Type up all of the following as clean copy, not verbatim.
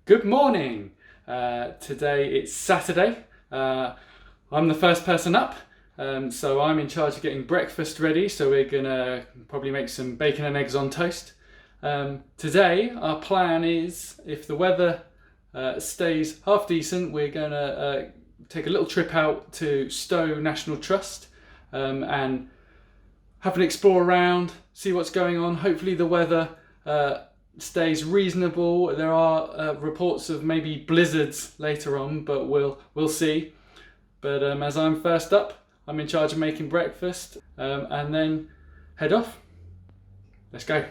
Good morning. Today it's Saturday. I'm the first person up, so I'm in charge of getting breakfast ready. So we're gonna probably make some bacon and eggs on toast. Today our plan is, if the weather stays half decent, we're gonna take a little trip out to Stowe National Trust and have an explore around, see what's going on. Hopefully the weather stays reasonable. There are reports of maybe blizzards later on, but we'll see. But as I'm first up, I'm in charge of making breakfast and then head off. Let's go.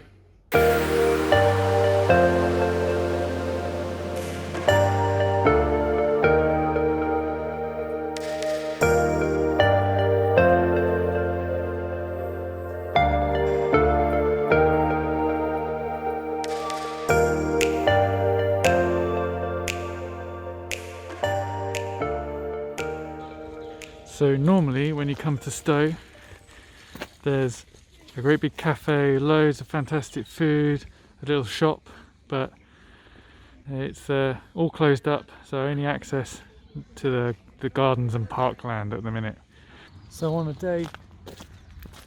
So normally when you come to Stowe, there's a great big cafe, loads of fantastic food, a little shop, but it's all closed up, so only access to the gardens and parkland at the minute. So on a day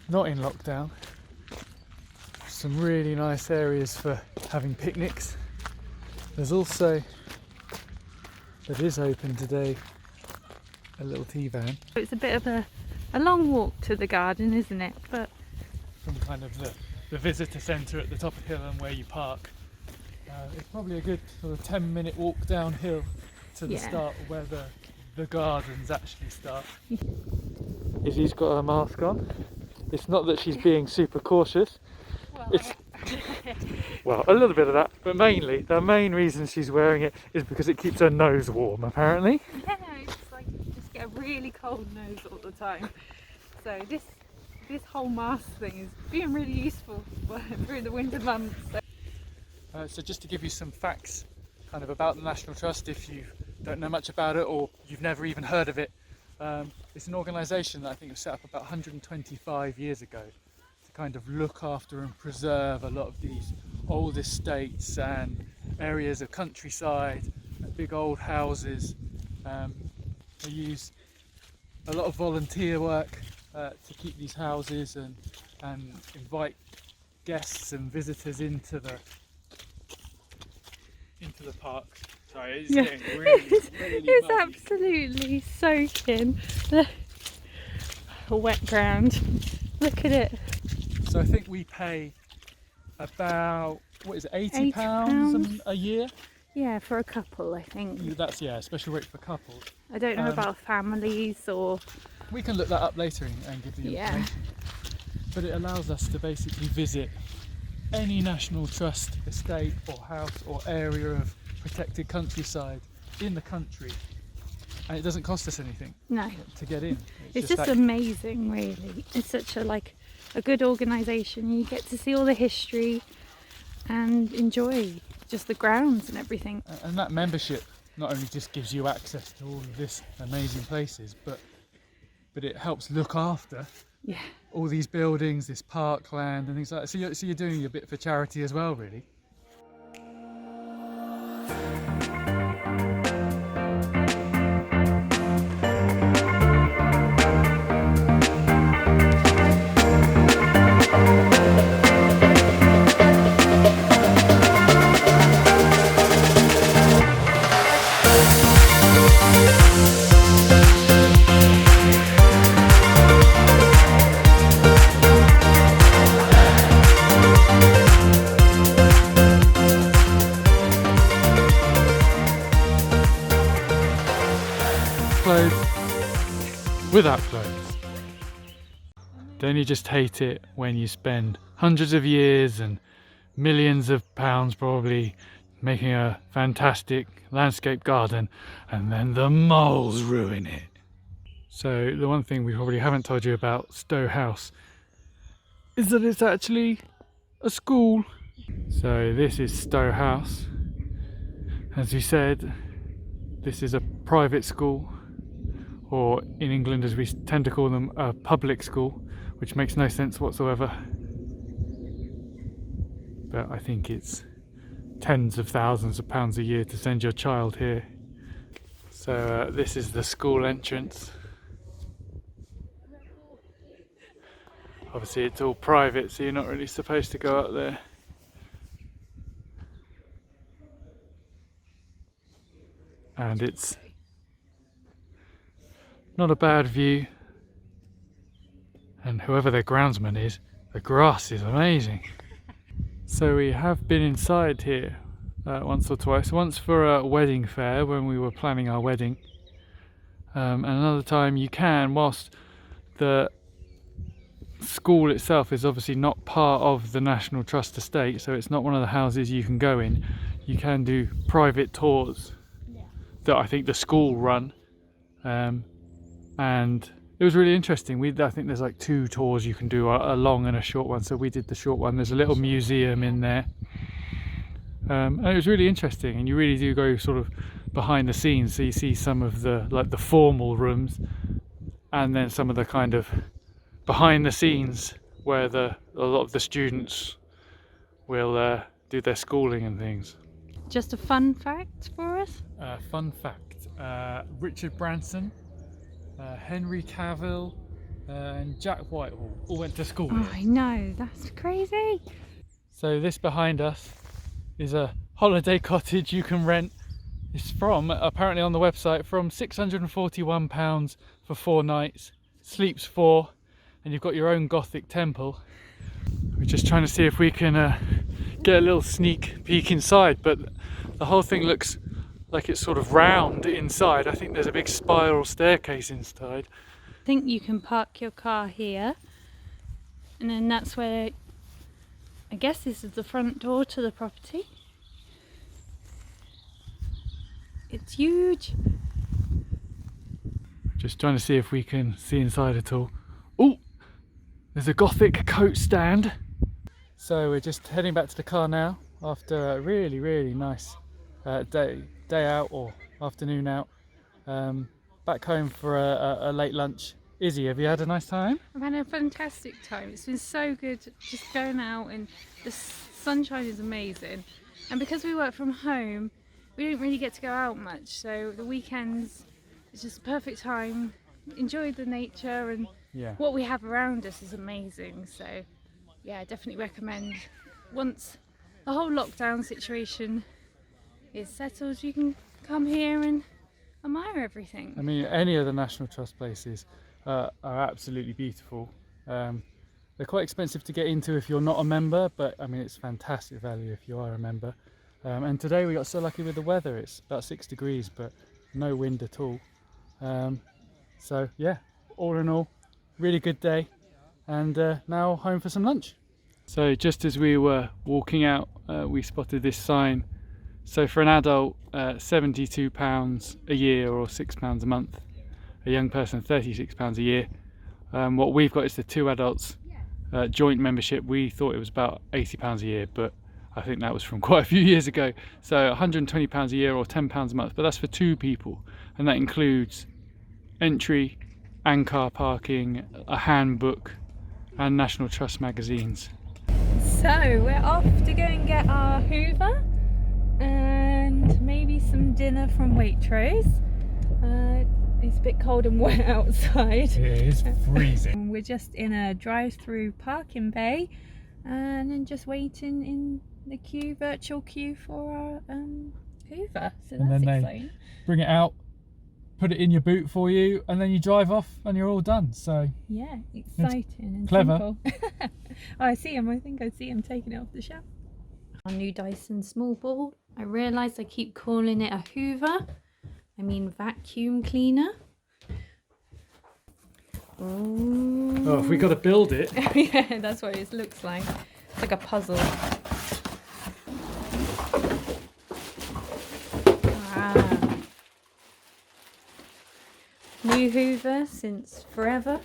not in lockdown, some really nice areas for having picnics. There's also, that is open today, a little tea van. It's a bit of a long walk to the garden, isn't it? But from kind of the visitor centre at the top of the hill and where you park. It's probably a good sort of 10-minute walk downhill to the start where the gardens actually start. Izzy's got her mask on. It's not that she's being super cautious. Well, a little bit of that, but mainly the main reason she's wearing it is because it keeps her nose warm, apparently. yeah, it's like you just get a really cold nose all the time. So this whole mask thing is being really useful through the winter months. So just to give you some facts kind of about the National Trust, if you don't know much about it or you've never even heard of it, it's an organisation that I think was set up about 125 years ago to kind of look after and preserve a lot of these old estates and areas of countryside, big old houses. They use a lot of volunteer work to keep these houses and invite guests and visitors into the park. Sorry, it's getting really it's muddy. absolutely soaking. A wet ground. Look at it. So I think we pay about, what is it, £80 a year? Yeah, for a couple, I think. That's, yeah, special rate for couples. I don't know about families or... We can look that up later and give you information. But it allows us to basically visit any National Trust estate or house or area of protected countryside in the country, and it doesn't cost us anything to get in. It's just amazing, really. It's such a good organisation. You get to see all the history and enjoy just the grounds and everything. And that membership not only just gives you access to all of this amazing places, but it helps look after all these buildings, this parkland and things like that. So you're doing a bit for charity as well, really. Without clothes. Don't you just hate it when you spend hundreds of years and millions of pounds probably making a fantastic landscape garden and then the moles ruin it? So the one thing we probably haven't told you about Stowe House is that it's actually a school. So this is Stowe House. As we said, this is a private school, or in England as we tend to call them, a public school, which makes no sense whatsoever. But I think it's tens of thousands of pounds a year to send your child here. So this is the school entrance. Obviously it's all private, so you're not really supposed to go up there. And it's not a bad view. And whoever their groundsman is, the grass is amazing. So we have been inside here once or twice. Once for a wedding fair when we were planning our wedding. And another time you can, whilst the school itself is obviously not part of the National Trust estate, so it's not one of the houses you can go in. You can do private tours that I think the school run, and it was really interesting. I think there's like 2 tours you can do, a long and a short one, so we did the short one. There's a little museum in there, and it was really interesting, and you really do go sort of behind the scenes, so you see some of the the formal rooms and then some of the kind of behind the scenes where a lot of the students will do their schooling and things. Just a fun fact for us. Fun fact, Richard Branson, Henry Cavill and Jack Whitehall all went to school here. I know, that's crazy. So this behind us is a holiday cottage you can rent. It's from, apparently on the website, from £641 for 4 nights, sleeps 4, and you've got your own Gothic temple. We're just trying to see if we can get a little sneak peek inside, but the whole thing looks like it's sort of round inside. I think there's a big spiral staircase inside. I think you can park your car here, and then that's where, I guess this is the front door to the property. It's huge. Just trying to see if we can see inside at all. Oh, there's a Gothic coat stand. So we're just heading back to the car now after a really nice day out or afternoon out. Back home for a late lunch. Izzy, have you had a nice time? I've had a fantastic time. It's been so good just going out, and the sunshine is amazing. And because we work from home, we don't really get to go out much, so the weekends is just perfect time. Enjoy the nature, and what we have around us is amazing. So yeah, I definitely recommend, once the whole lockdown situation is settled, you can come here and admire everything. I mean, any of the National Trust places are absolutely beautiful. They're quite expensive to get into if you're not a member, but I mean, it's fantastic value if you are a member. And today we got so lucky with the weather. It's about 6 degrees, but no wind at all. So yeah, all in all, really good day, and now home for some lunch. So just as we were walking out, we spotted this sign. So for an adult, £72 a year or £6 a month. A young person, £36 a year. What we've got is the 2 adults joint membership. We thought it was about £80 a year, but I think that was from quite a few years ago. So £120 a year or £10 a month, but that's for 2 people, and that includes entry and car parking, a handbook, and National Trust magazines. So we're off to go and get our Hoover and maybe some dinner from Waitrose. It's a bit cold and wet outside. It is freezing. We're just in a drive-through parking bay and then just waiting in the virtual queue for our Hoover. So and that's then exciting. they bring it out, put it in your boot for you, and then you drive off and you're all done. So yeah, exciting and clever. simple. Oh, I see him. I think I see him taking it off the shelf. Our new Dyson Small Ball. I realised I keep calling it a Hoover. I mean vacuum cleaner. Oh, if we got to build it. Yeah, that's what it looks like. It's like a puzzle. Wow. New Hoover since forever.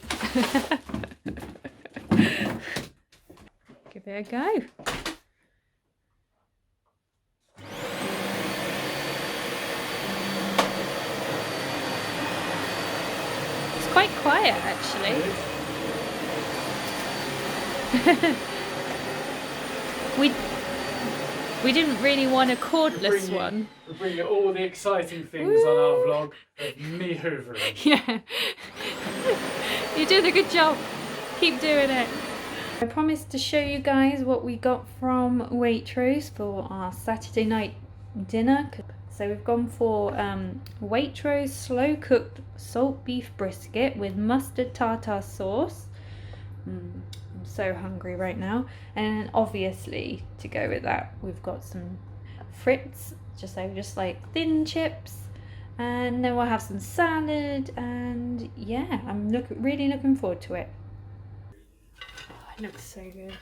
Give it a go. It's quite quiet actually. We didn't really want a cordless one. We'll bring you all the exciting things on our vlog of me hoovering. Yeah. You're doing a good job. Keep doing it. I promised to show you guys what we got from Waitrose for our Saturday night dinner. So we've gone for Waitrose slow cooked salt beef brisket with mustard tartar sauce. I'm so hungry right now. And obviously to go with that we've got some frites, just like thin chips, and then we'll have some salad, and yeah, I'm really looking forward to it. It looks so good.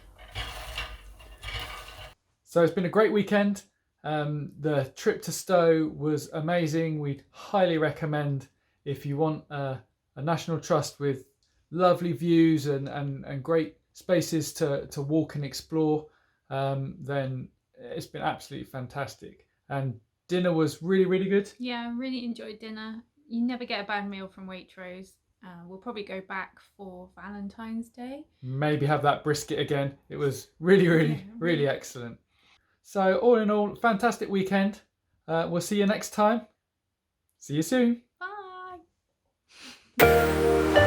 So it's been a great weekend. The trip to Stowe was amazing. We'd highly recommend, if you want a National Trust with lovely views and great spaces to walk and explore, then it's been absolutely fantastic. And dinner was really, really good. Yeah, I really enjoyed dinner. You never get a bad meal from Waitrose. We'll probably go back for Valentine's Day. Maybe have that brisket again. It was really, really, really excellent. So all in all, fantastic weekend. We'll see you next time. See you soon. Bye.